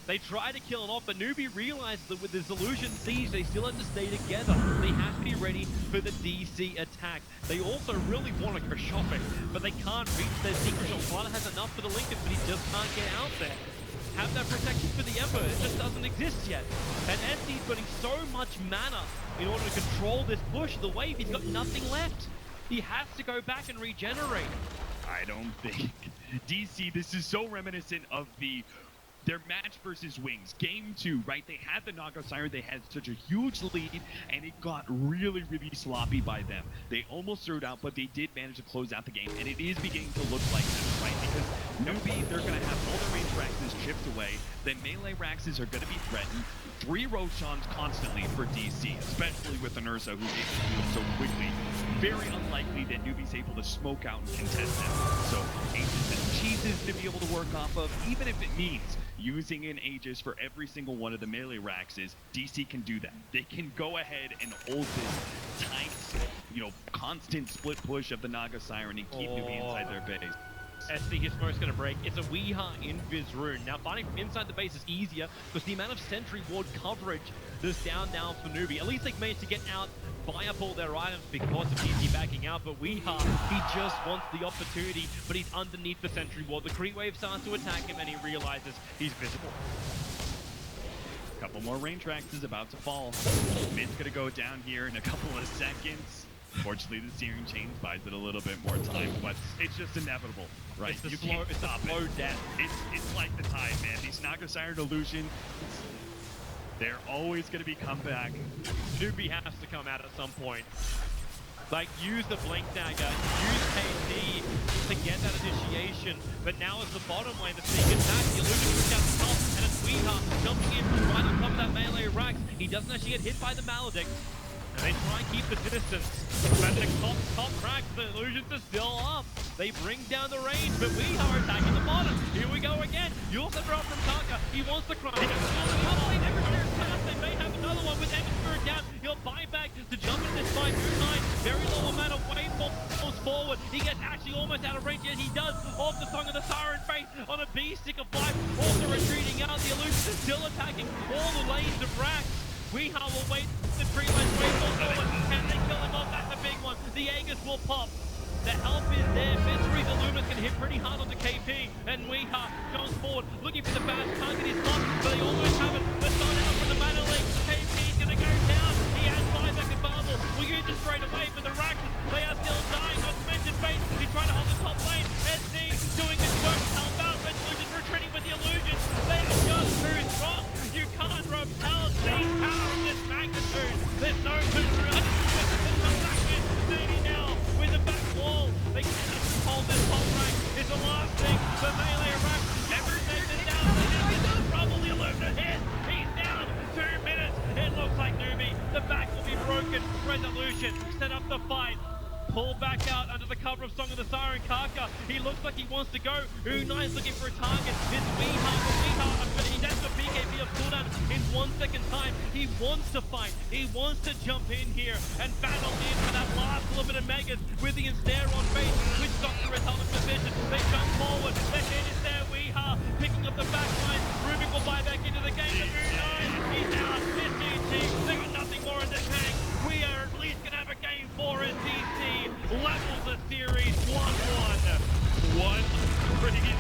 S3: They try to kill it off, but NewBee realized that with this illusion siege, they still have to stay together. They have to be ready for the DC attack. They also really want to go shopping, but they can't reach their secret shop. Slider has enough for the Lincoln, but he just can't get out there. Have that protection for the Ember, it just doesn't exist yet. And SD's putting so much mana in order to control this push. The wave, he's got nothing left. He has to go back and regenerate.
S1: I don't think DC, this is so reminiscent of their match versus Wings. Game 2, right? They had the Naga Siren, they had such a huge lead, and it got really sloppy by them. They almost threw it out, but they did manage to close out the game, and it is beginning to look like this, right? Because NewBee, they're going to have all their range raxes chipped away, then melee raxes are going to be threatened, 3 Roshans constantly for DC, especially with an Ursa who's able to heal so quickly. Very unlikely that NewBee's able to smoke out and contest them. So Aegis and cheeses to be able to work off of, even if it means using an Aegis for every single one of the melee raxes, DC can do that. They can go ahead and hold this tight, constant split push of the Naga Siren and keep NewBee inside their base.
S3: SD, his smoke's gonna break. It's a Weehaw Invis rune. Now, fighting from inside the base is easier because the amount of sentry ward coverage is down now for NewBee. At least they've managed to get out, buy up all their items because of DC backing out, but Weehaw, he just wants the opportunity, but he's underneath the sentry ward. The creep wave starts to attack him and he realizes he's visible.
S1: Couple more range racks is about to fall. Mid's gonna go down here in a couple of seconds. Fortunately, the Searing Chains buys it a little bit more time, but it's just inevitable, right?
S3: It's the
S1: You
S3: slow,
S1: can't
S3: it's
S1: stop
S3: a slow
S1: it.
S3: death.
S1: It's like the tide, man. These Naga Siren illusions, they're always going to be come back.
S3: NewBee has to come out at some point. Like, use the Blink Dagger, use KD to get that initiation. But now it's the bottom lane, the sneak attack, the illusion push out the top, and it's Weeha jumping in right on top of that melee Rax. He doesn't actually get hit by the Maledict. And they try and keep the distance. But the top cracks, the illusions are still up. They bring down the range, but we are attacking the bottom. Here we go again. You also drop from Taka. He wants the cry. He doesn't want the top lane. Everspirit's pass. They may have another one with Everspirit down. He'll buy back to jump into this fight. Very low amount of wave falls forward. He gets actually almost out of range, yet he does. Off the Song of the Siren face on a B stick of life. Also retreating out. The illusions are still attacking all the lanes of Rax. Weeha will wait the tree line wave falls forward. Can they kill him off? That's a big one. The Aegis will pop. The help is there. Mystery, the Lunas can hit pretty hard on the KP. And Weeha goes forward, looking for the fast target. He's lost, but they almost have it. The stun out from the Mana League. KP's gonna go down. He has buyback available. Will use it straight away for the Raxes. They are still dying. Not to mention Face. He's trying to hold the top lane. SC doing his work to help out. Red Illusion retreating with the illusion. They are just too strong. You can't repel these power of this magnitude. There's no turnaround. Now with the back wall. They cannot hold this whole rank. It's the last thing. The melee Rax. Everything is down. He's probably a loser hit. He's down. 2 minutes. It looks like NewBee. The back will be broken. Resolution. Set up the fight. Pull back out under the cover of Song of the Siren. Kaka, he looks like he wants to go. Unai's looking for a target. It's Weeha. He has the BKB of cooldown in 1 second time. He wants to fight. He wants to jump in here and battle in for that last little bit of megas with the ensnare on base. Which Doctor is held in position. They jump forward. The hit is there. Weeha picking up the back line. Rubik will buy back into the game. The Unai, he's out. This DT, they got nothing more in the tank. We are at least going to have a game 4 as DC levels the series 1-1. One crazy